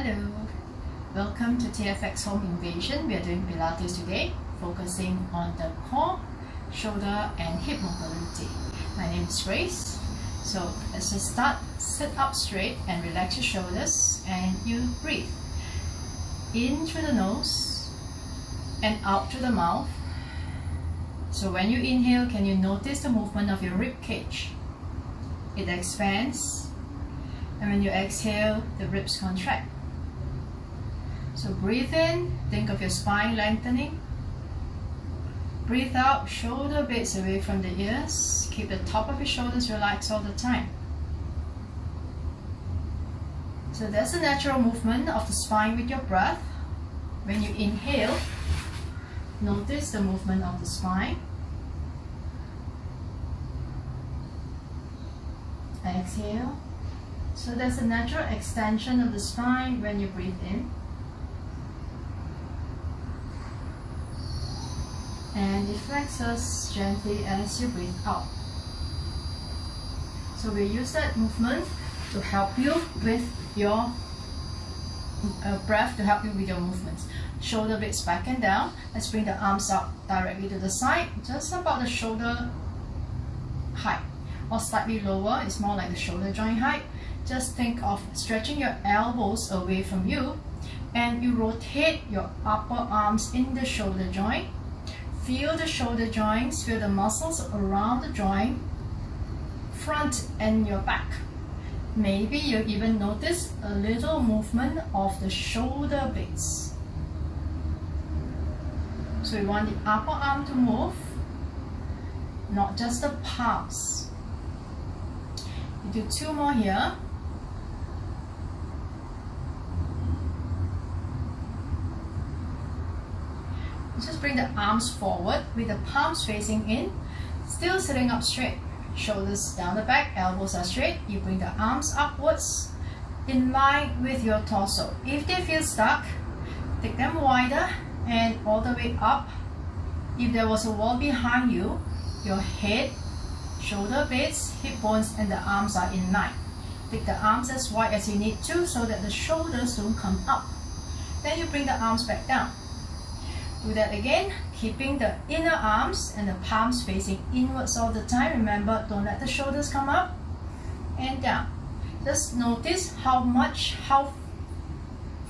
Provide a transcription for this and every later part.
Hello, welcome to TFX Home Invasion. We are doing Pilates today, focusing on the core, shoulder and hip mobility. My name is Grace. So as you start, sit up straight and relax your shoulders and you breathe. In through the nose and out through the mouth. So when you inhale, can you notice the movement of your rib cage? It expands, and when you exhale, the ribs contract. So breathe in, think of your spine lengthening. Breathe out, shoulder blades away from the ears. Keep the top of your shoulders relaxed all the time. So that's a natural movement of the spine with your breath. When you inhale, notice the movement of the spine. Exhale. So there's a natural extension of the spine when you breathe in. And it flexes gently as you breathe out. So we use that movement to help you with your breath, to help you with your movements. Shoulder blades back and down. Let's bring the arms up directly to the side, just about the shoulder height, or slightly lower. It's more like the shoulder joint height. Just think of stretching your elbows away from you, and you rotate your upper arms in the shoulder joint. Feel the shoulder joints, feel the muscles around the joint, front and your back. Maybe you even notice a little movement of the shoulder blades. So we want the upper arm to move, not just the palms. You do two more here. Just bring the arms forward with the palms facing in, still sitting up straight. Shoulders down the back, elbows are straight. You bring the arms upwards in line with your torso. If they feel stuck, take them wider and all the way up. If there was a wall behind you, your head, shoulder blades, hip bones and the arms are in line. Take the arms as wide as you need to so that the shoulders don't come up. Then you bring the arms back down. Do that again, keeping the inner arms and the palms facing inwards all the time. Remember, don't let the shoulders come up and down. Just notice how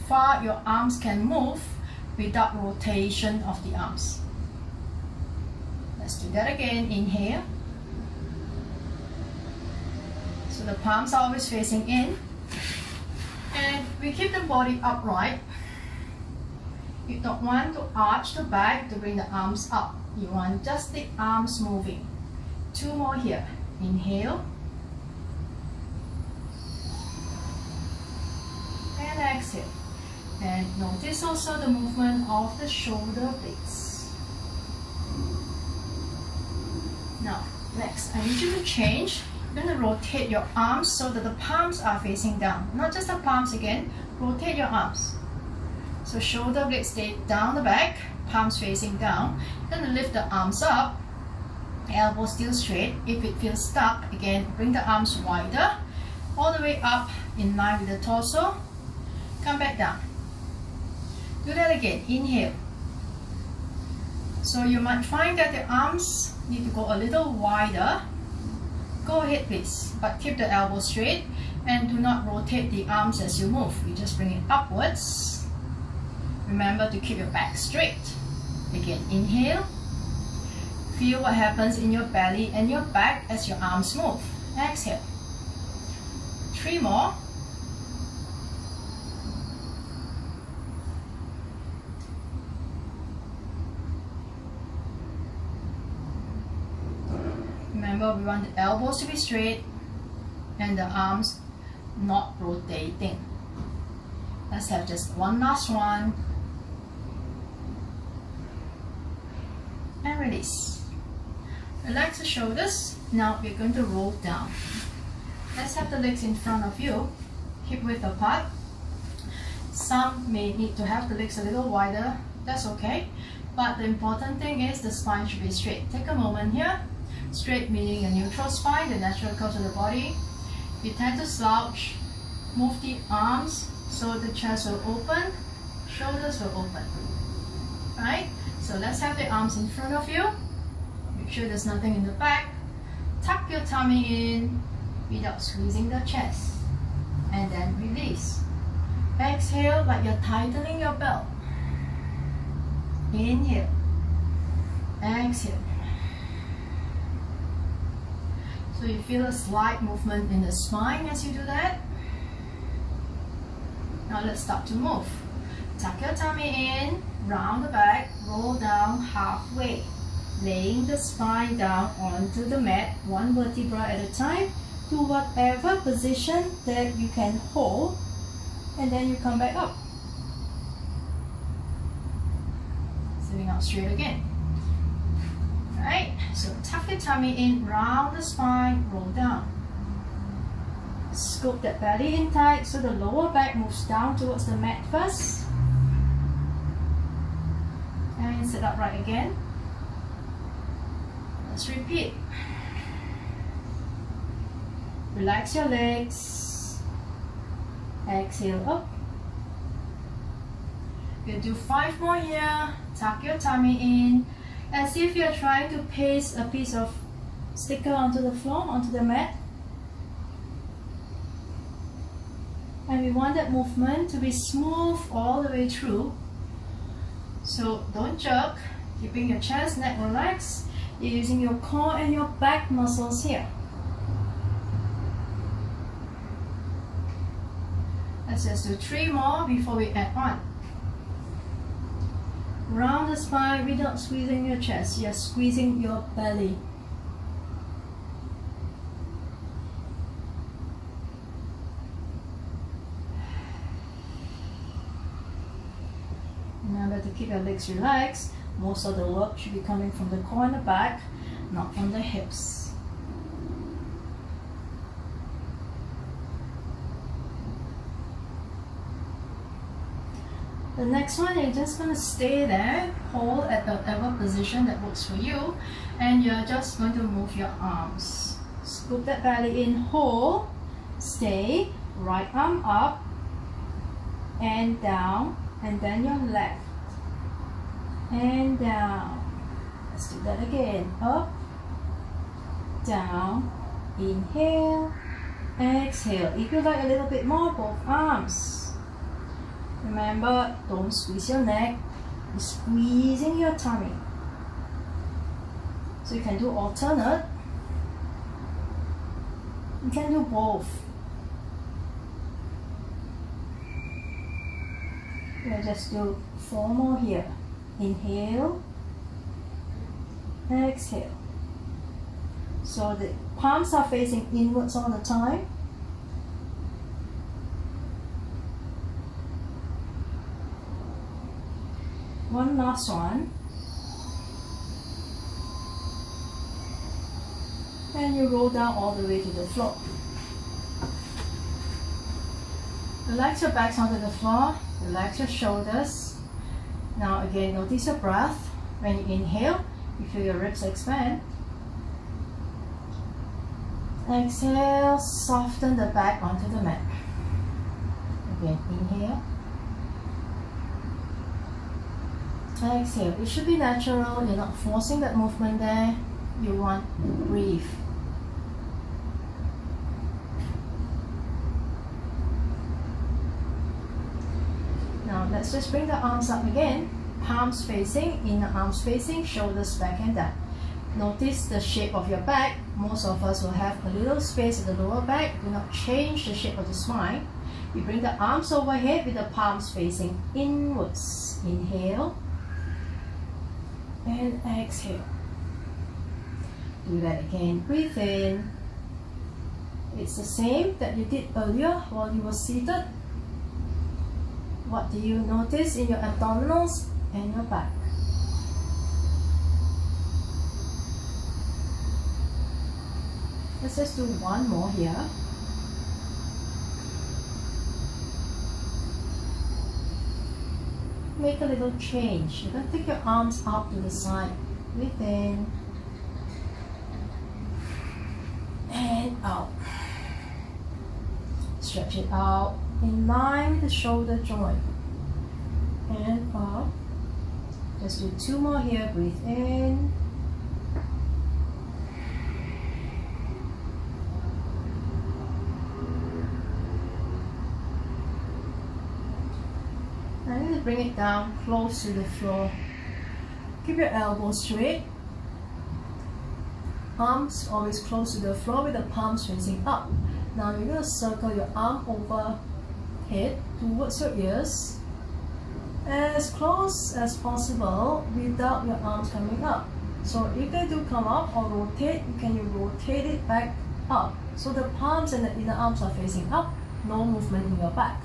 far your arms can move without rotation of the arms. Let's do that again. Inhale. So the palms are always facing in. And we keep the body upright. You don't want to arch the back to bring the arms up. You want just the arms moving. Two more here. Inhale. And exhale. And notice also the movement of the shoulder blades. Now, next, I need you to change. You're going to rotate your arms so that the palms are facing down. Not just the palms again. Rotate your arms. So shoulder blades stay down the back, palms facing down. You're going to lift the arms up, elbows still straight. If it feels stuck, again, bring the arms wider, all the way up in line with the torso. Come back down. Do that again. Inhale. So you might find that the arms need to go a little wider. Go ahead please, but keep the elbows straight and do not rotate the arms as you move. You just bring it upwards. Remember to keep your back straight. Again, inhale. Feel what happens in your belly and your back as your arms move. Exhale. Three more. Remember, we want the elbows to be straight and the arms not rotating. Let's have just one last one. And release. Relax the shoulders. Now we're going to roll down. Let's have the legs in front of you, hip width apart. Some may need to have the legs a little wider. That's okay. But the important thing is the spine should be straight. Take a moment here. Straight meaning a neutral spine, the natural curve of the body. You tend to slouch, move the arms So the chest will open, shoulders will open. Right? So let's have the arms in front of you. Make sure there's nothing in the back. Tuck your tummy in without squeezing the chest. And then release. Exhale like you're tightening your belt. Inhale. Exhale. So you feel a slight movement in the spine as you do that. Now let's start to move. Tuck your tummy in, round the back, roll down halfway. Laying the spine down onto the mat, one vertebra at a time, to whatever position that you can hold, and then you come back up. Sitting up straight again. Right, so tuck your tummy in, round the spine, roll down. Scoop that belly in tight so the lower back moves down towards the mat first. And sit upright again. Let's repeat. Relax your legs. Exhale up. We'll do 5 more here. Tuck your tummy in as if you're trying to paste a piece of sticker onto the floor, onto the mat. And we want that movement to be smooth all the way through. So don't jerk, keeping your chest, neck relaxed. You're using your core and your back muscles here. Let's just do 3 more before we add on. Round the spine without squeezing your chest, you're squeezing your belly. Remember to keep your legs relaxed. Most of the work should be coming from the core and the back, not from the hips. The next one, you're just going to stay there, hold at whatever position that works for you, and you're just going to move your arms. Scoop that belly in, hold, stay, right arm up and down, and then your left and down. Let's do that again. Up, down, inhale, exhale. If you like a little bit more, both arms. Remember, don't squeeze your neck, you're squeezing your tummy. So you can do alternate. You can do both. We'll just do 4 more here. Inhale, exhale. So the palms are facing inwards all the time. One last one. And you roll down all the way to the floor. Relax your backs onto the floor. Relax your shoulders. Now again, notice your breath. When you inhale, you feel your ribs expand. Exhale, soften the back onto the mat. Again, inhale. Exhale. It should be natural. You're not forcing that movement there. You want to breathe. Now let's just bring the arms up again. Palms facing, inner arms facing, shoulders back and down. Notice the shape of your back. Most of us will have a little space at the lower back. Do not change the shape of the spine. You bring the arms overhead with the palms facing inwards. Inhale. And exhale. Do that again. Breathe in. It's the same that you did earlier while you were seated. What do you notice in your abdominals and your back? Let's just do 1 more here. Make a little change. You're going to take your arms out to the side. Breathe in. And out. Stretch it out. in line with the shoulder joint. And up. Just do 2 more here. Breathe in. I need to bring it down close to the floor. Keep your elbows straight. Arms always close to the floor with the palms facing up. Now you're going to circle your arm overhead towards your ears, as close as possible without your arms coming up. So if they do come up or rotate, you rotate it back up. So the palms and the inner arms are facing up, no movement in your back.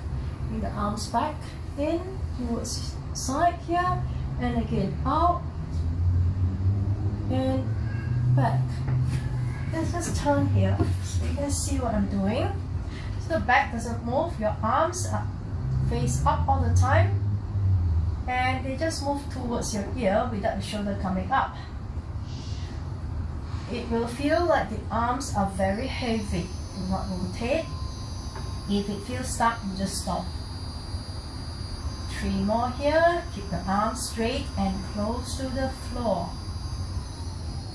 Bring the arms back in towards side here, and again out and back. Let's just turn here so you can see what I'm doing. So the back doesn't move, your arms are face up all the time, and they just move towards your ear without the shoulder coming up. It will feel like the arms are very heavy. Do not rotate. If it feels stuck, you just stop. 3 more here. Keep the arms straight and close to the floor.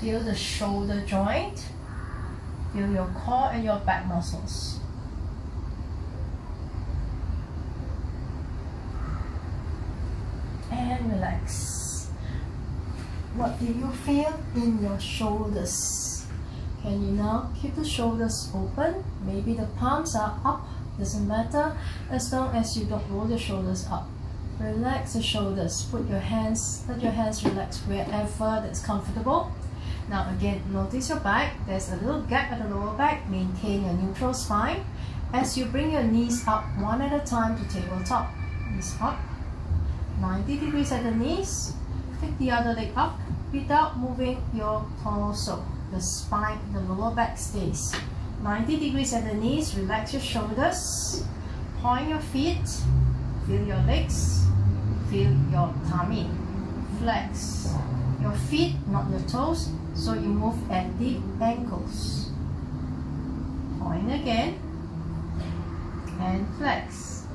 Feel the shoulder joint. Feel your core and your back muscles. And relax. What do you feel in your shoulders? Can you now keep the shoulders open? Maybe the palms are up, doesn't matter, as long as you don't roll the shoulders up. Relax the shoulders. Let your hands relax wherever that's comfortable. Now again, notice your back. There's a little gap at the lower back. Maintain your neutral spine. As you bring your knees up one at a time to tabletop. Knees up. 90 degrees at the knees. Take the other leg up without moving your torso. The spine, the lower back stays. 90 degrees at the knees. Relax your shoulders. Point your feet. Feel your legs. Feel your tummy. Flex. Your feet, not your toes, so you move at the ankles. Point again. And flex.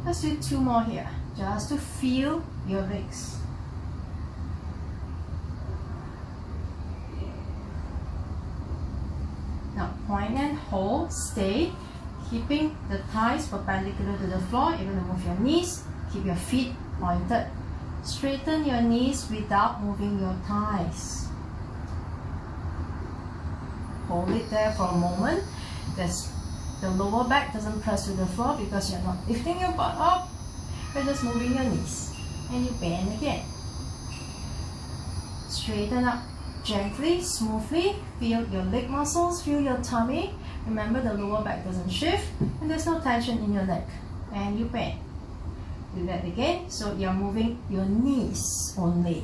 Let's do 2 more here, just to feel your legs. Now point and hold, stay, keeping the thighs perpendicular to the floor. You're going to move your knees, keep your feet pointed. Straighten your knees without moving your thighs. Hold it there for a moment. The lower back doesn't press to the floor because you're not lifting your butt up. You're just moving your knees. And you bend again. Straighten up gently, smoothly. Feel your leg muscles, feel your tummy. Remember, the lower back doesn't shift and there's no tension in your neck. And you bend. Do that again, so you're moving your knees only.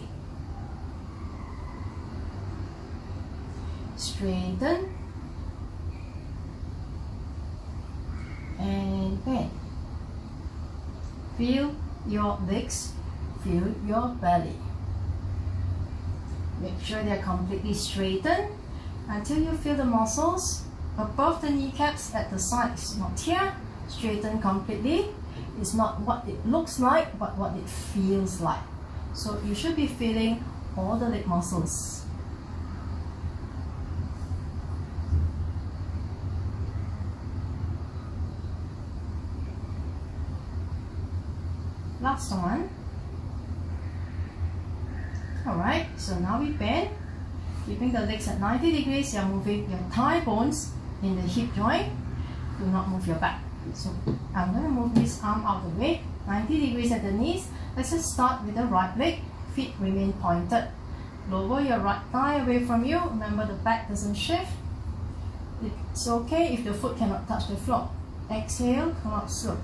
Straighten and bend. Feel your legs, feel your belly. Make sure they're completely straightened until you feel the muscles above the kneecaps at the sides. Not here, straighten completely. It's not what it looks like, but what it feels like. So you should be feeling all the leg muscles. Last one. Alright, so now we bend. Keeping the legs at 90 degrees, you're moving your thigh bones in the hip joint. Do not move your back. So I'm going to move this arm out of the way, 90 degrees at the knees. Let's just start with the right leg. Feet remain pointed. Lower your right thigh away from you. Remember, the back doesn't shift. It's okay if the foot cannot touch the floor. Exhale, come up slow.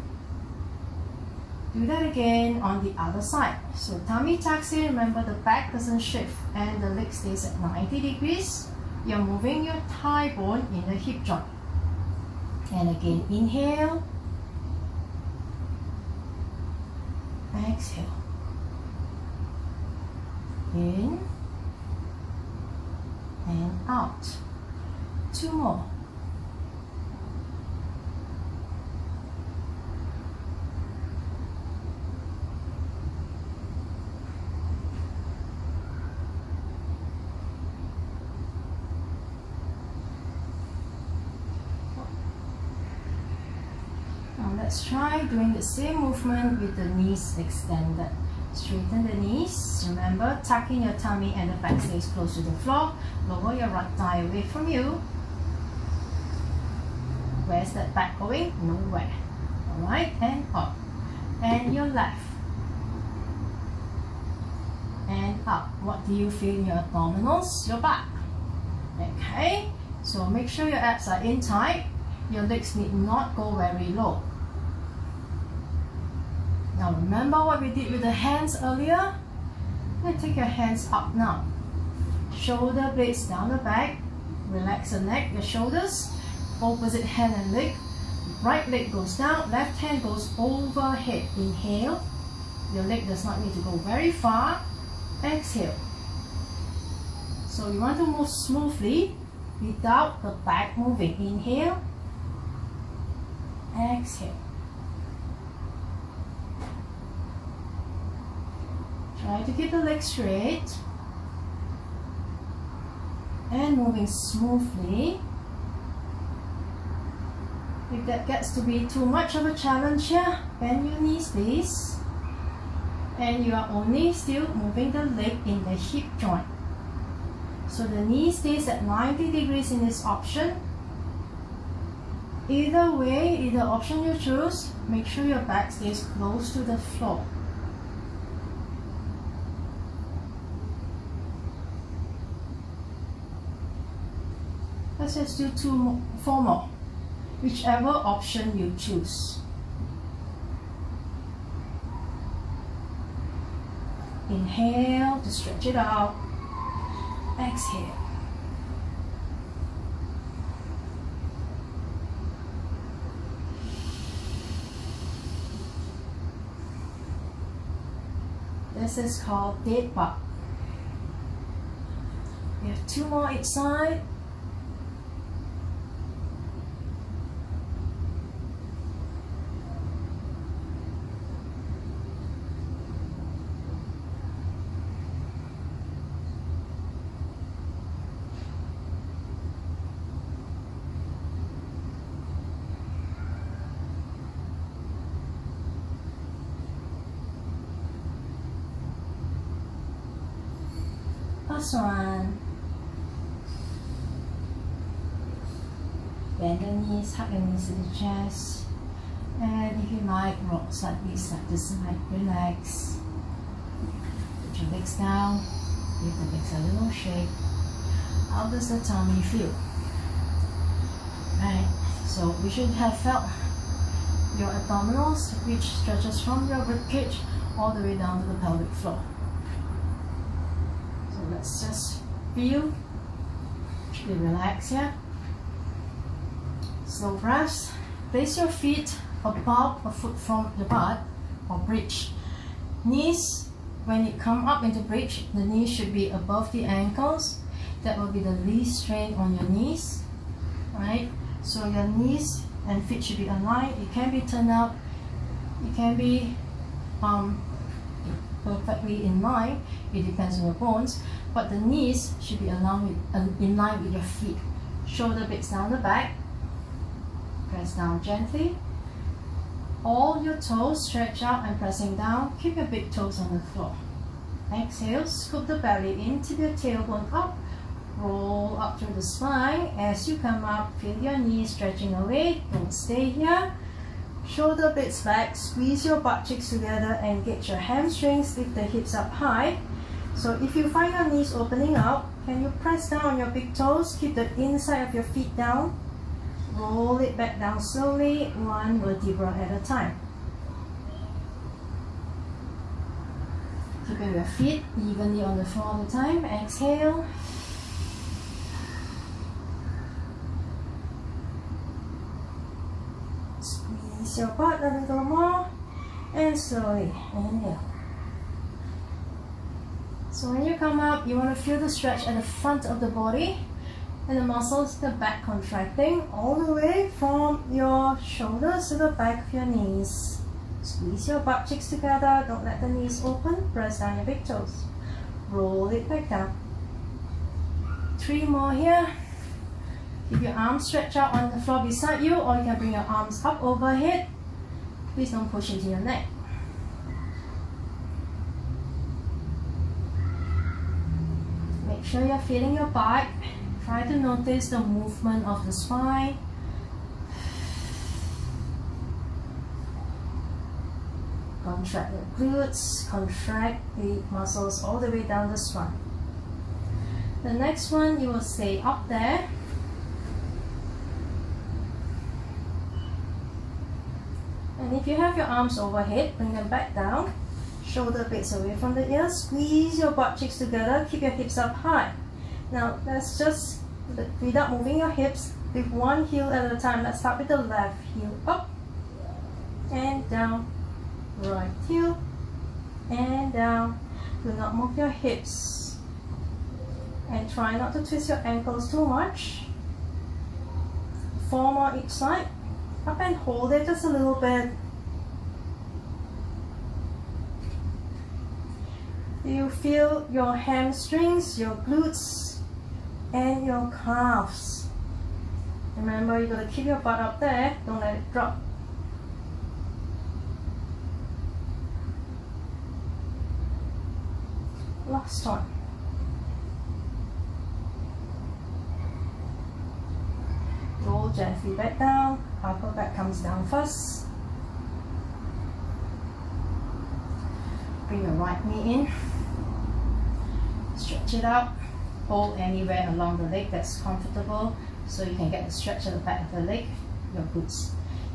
Do that again on the other side. So tummy tucks in. Remember, the back doesn't shift and the leg stays at 90 degrees. You're moving your thigh bone in the hip joint. And again, inhale, exhale, in and out. 2 more. let's try doing the same movement with the knees extended. Straighten the knees. Remember, tuck in your tummy and the back stays close to the floor. Lower your right thigh away from you. Where's that back going? Nowhere. Alright, and up. And your left. And up. What do you feel in your abdominals? Your back. Okay, so make sure your abs are in tight. Your legs need not go very low. Now remember what we did with the hands earlier? And take your hands up now. Shoulder blades down the back. Relax the neck, your shoulders. Opposite hand and leg. Right leg goes down, left hand goes overhead. Inhale. Your leg does not need to go very far. Exhale. So you want to move smoothly without the back moving. Inhale. Exhale. Try to keep the legs straight and moving smoothly. If that gets to be too much of a challenge here, bend your knees please. And you are only still moving the leg in the hip joint. So the knee stays at 90 degrees in this option. Either way, either option you choose, make sure your back stays close to the floor. Let's just do four more, whichever option you choose. Inhale to stretch it out. Exhale. This is called dead bug. We have two more each side. Last one. Bend the knees, hug your knees to the chest. And if you like, rock slightly side to side, relax. Put your legs down, give the legs a little shake. How does the tummy feel? Right, so we should have felt your abdominals, which stretches from your ribcage all the way down to the pelvic floor. Let's just feel, be relaxed here. Slow breaths. Place your feet above a foot from the butt or bridge. Knees, when you come up into bridge, the knees should be above the ankles. That will be the least strain on your knees. Right? So your knees and feet should be aligned. It can be turned out. It can be perfectly in line. It depends on your bones. But the knees should be in line with your feet. Shoulder blades down the back. Press down gently. All your toes stretch out and pressing down. Keep your big toes on the floor. Exhale, scoop the belly in, tip your tailbone up. Roll up through the spine. As you come up, feel your knees stretching away. Don't stay here. Shoulder blades back. Squeeze your butt cheeks together. Engage your hamstrings. Lift the hips up high. So if you find your knees opening up, can you press down on your big toes? Keep the inside of your feet down. Roll it back down slowly, one vertebra at a time. Keeping your feet evenly on the floor all the time. Exhale. Squeeze your butt a little more. And slowly inhale. So when you come up, you want to feel the stretch at the front of the body and the muscles, the back contracting all the way from your shoulders to the back of your knees. Squeeze your butt cheeks together, don't let the knees open, press down your big toes. Roll it back down. 3 more here. Keep your arms stretched out on the floor beside you, or you can bring your arms up overhead. Please don't push into your neck. Make sure you're feeling your back. Try to notice the movement of the spine. Contract your glutes, contract the muscles all the way down the spine. The next one, you will stay up there. And if you have your arms overhead, bring them back down. Shoulder blades away from the ears. Squeeze your butt cheeks together. Keep your hips up high. Now, let's just, without moving your hips, with one heel at a time. Let's start with the left heel up and down. Right heel and down. Do not move your hips. And try not to twist your ankles too much. 4 more each side. Up and hold it just a little bit. You feel your hamstrings, your glutes, and your calves. Remember, you gotta keep your butt up there, don't let it drop. Last one. Roll gently back down, upper back comes down first. Bring your right knee in. Stretch it out. Hold anywhere along the leg that's comfortable so you can get the stretch at the back of the leg, your glutes.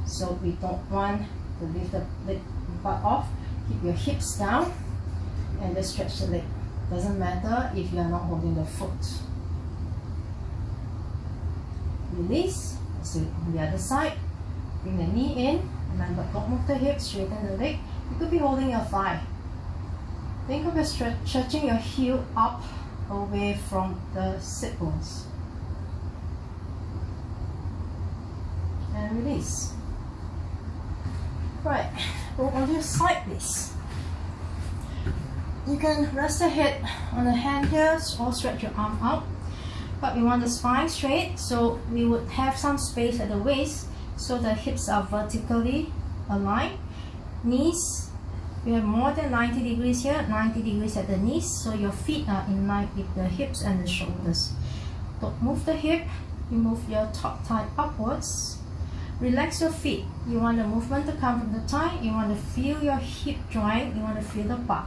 So we don't want to lift the leg butt off. Keep your hips down and just stretch the leg. Doesn't matter if you are not holding the foot. Release. Let's do it on the other side. Bring the knee in. Remember, don't move the hips, straighten the leg. You could be holding your thigh. Think of your stretching your heel up away from the sit bones. And release. Right, go on your side please. You can rest the head on the hand here or stretch your arm out. But we want the spine straight, so we would have some space at the waist so the hips are vertically aligned. Knees, we have more than 90 degrees here, 90 degrees at the knees, so your feet are in line with the hips and the shoulders. Don't move the hip, you move your top thigh upwards. Relax your feet. You want the movement to come from the thigh, you want to feel your hip joint, you want to feel the butt.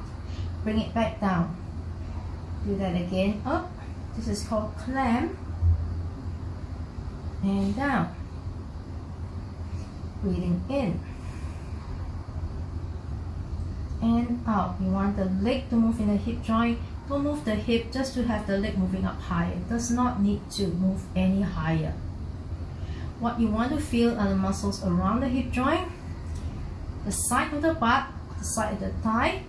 Bring it back down. Do that again, up. This is called clamp. And down. Breathing in. And out. You want the leg to move in the hip joint. Don't move the hip just to have the leg moving up higher. It does not need to move any higher. What you want to feel are the muscles around the hip joint, the side of the butt, the side of the thigh,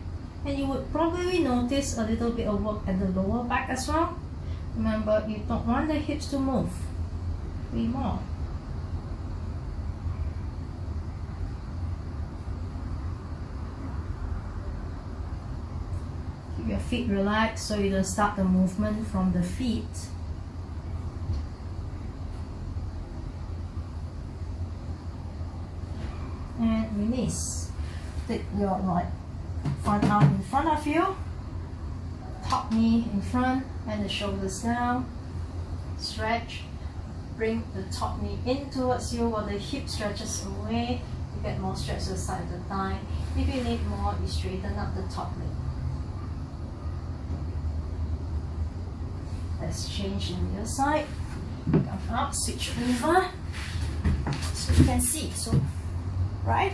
and you would probably notice a little bit of work at the lower back as well. Remember, you don't want the hips to move. 3 more. Keep your feet relaxed so you don't start the movement from the feet. And release. Take your right front arm in front of you, top knee in front and the shoulders down. Stretch. Bring the top knee in towards you while the hip stretches away. You get more stretch to the side of the thigh. If you need more, you straighten up the top leg. Let's change in the other side. Come up, switch over so you can see. So, right?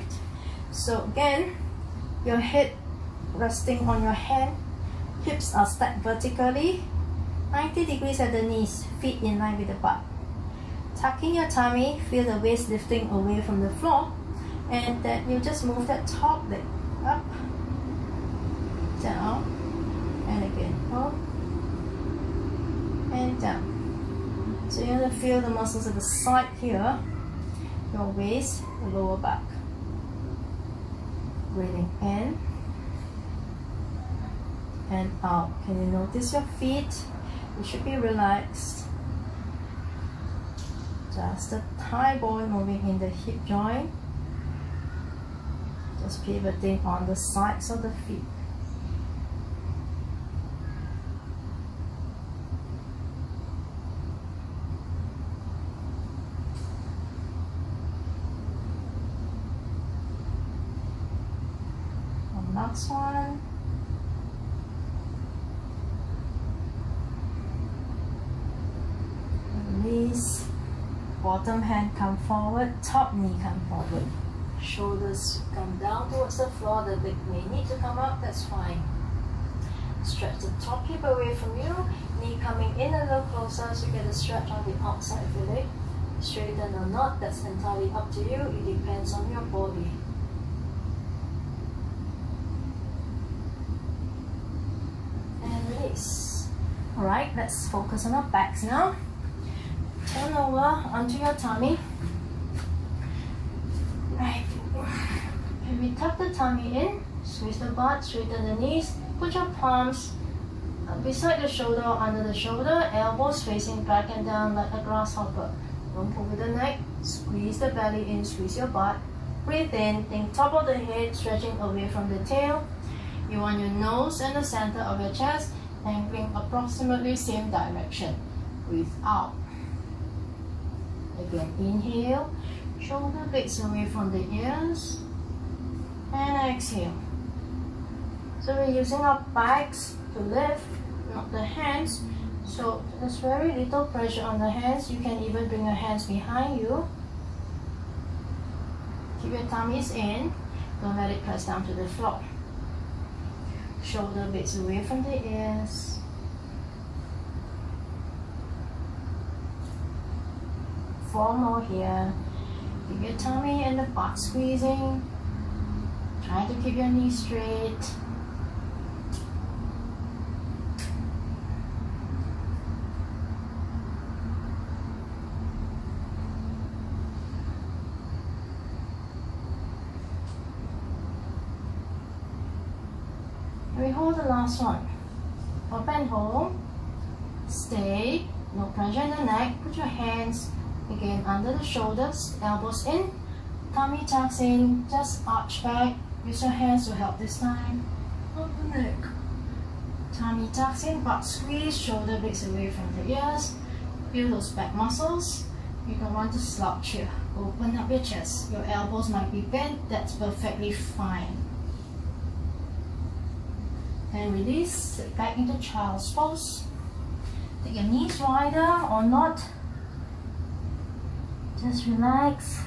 So again, your head resting on your hand, hips are stacked vertically, 90 degrees at the knees, feet in line with the butt. Tucking your tummy, feel the waist lifting away from the floor, and then you just move that top leg up, down, and again up, and down. So you're going to feel the muscles at the side here, your waist, the lower back. Breathing in and out. Can you notice your feet? You should be relaxed. Just the thigh bone moving in the hip joint. Just pivoting on the sides of the feet. Next one. Release. Bottom hand come forward, top knee come forward. Shoulders come down towards the floor. The leg may need to come up, that's fine. Stretch the top hip away from you. Knee coming in a little closer so you get a stretch on the outside of your leg. Straighten or not, that's entirely up to you. It depends on your body. Alright, let's focus on our backs now. Turn over onto your tummy. Right. And we tuck the tummy in, squeeze the butt, straighten the knees, put your palms beside the shoulder or under the shoulder, elbows facing back and down like a grasshopper. Don't pull with the neck, squeeze the belly in, squeeze your butt. Breathe in, think top of the head, stretching away from the tail. You want your nose and the center of your chest angling approximately same direction. Breathe out. Again, inhale, shoulder blades away from the ears, and exhale. So we're using our backs to lift, not the hands. So there's very little pressure on the hands. You can even bring your hands behind you. Keep your tummies in. Don't let it press down to the floor. Shoulder blades away from the ears. Four more here. Keep your tummy and the butt squeezing. Try to keep your knees straight. We hold the last one. Up and hold. Stay. No pressure in the neck. Put your hands again under the shoulders. Elbows in. Tummy tucks in. Just arch back. Use your hands to help this time. Up the neck. Tummy tucks in. Butt squeeze. Shoulder blades away from the ears. Feel those back muscles. You don't want to slouch here. Open up your chest. Your elbows might be bent. That's perfectly fine. And release, sit back into child's pose. Take your knees wider or not. Just relax.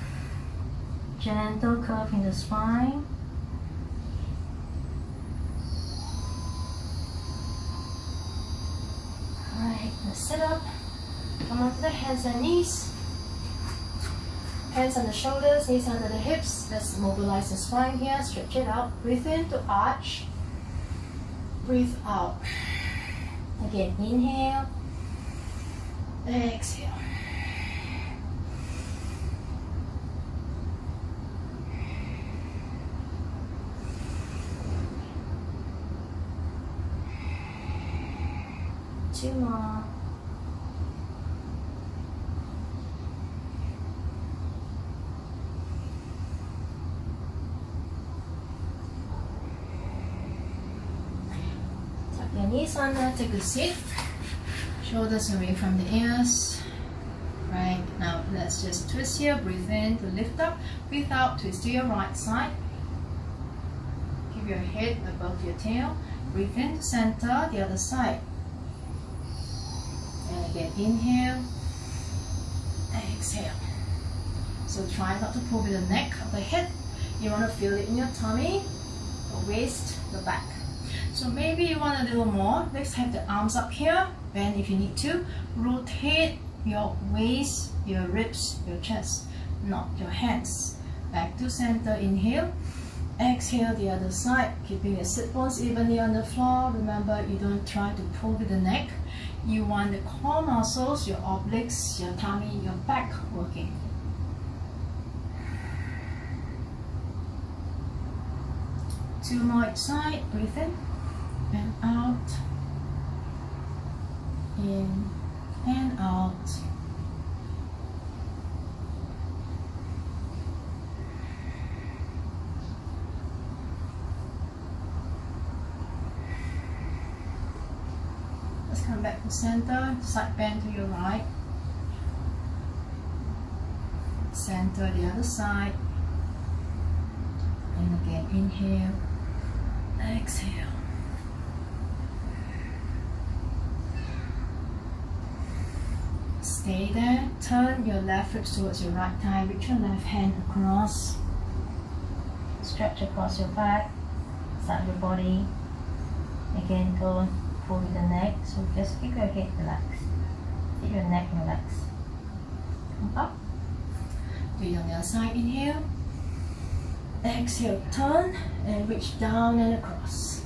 Gentle curve in the spine. Alright, let's sit up. Come onto the hands and knees. Hands on the shoulders, knees under the hips. Let's mobilize the spine here, stretch it out. Breathe in to arch. Breathe out. Again, inhale. Exhale. Two more. Your knees under, take a seat. Shoulders away from the ears. Right, now let's just twist here. Breathe in to lift up. Breathe out, twist to your right side. Keep your head above your tail. Breathe in to center, the other side. And again, inhale. Exhale. So try not to pull with the neck of the head. You want to feel it in your tummy, the waist, the back. So maybe you want a little more. Let's have the arms up here. Bend if you need to. Rotate your waist, your ribs, your chest, not your hands. Back to center, inhale. Exhale the other side, keeping your sit bones evenly on the floor. Remember, you don't try to pull with the neck. You want the core muscles, your obliques, your tummy, your back working. Two more each side. Breathe in and out. In and out. come back to center, side bend to your right, center the other side, and again inhale, exhale. Stay there, turn your left ribs towards your right thigh, reach your left hand across, stretch across your back, side of your body. Again, don't pull with the neck, so just keep your head relaxed, keep your neck relaxed. Come up, do it on the other side, inhale, exhale, turn and reach down and across.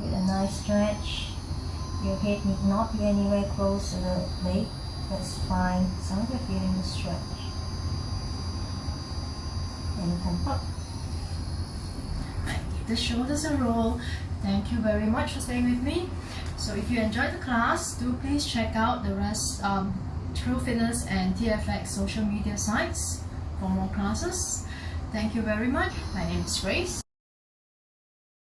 Get a nice stretch. Your head need not be anywhere close to the leg, that's fine, as long as you're feeling the stretch. And come up. And give the shoulders a roll. Thank you very much for staying with me. So if you enjoyed the class, do please check out the rest True Fitness and TFX social media sites for more classes. Thank you very much. My name is Grace.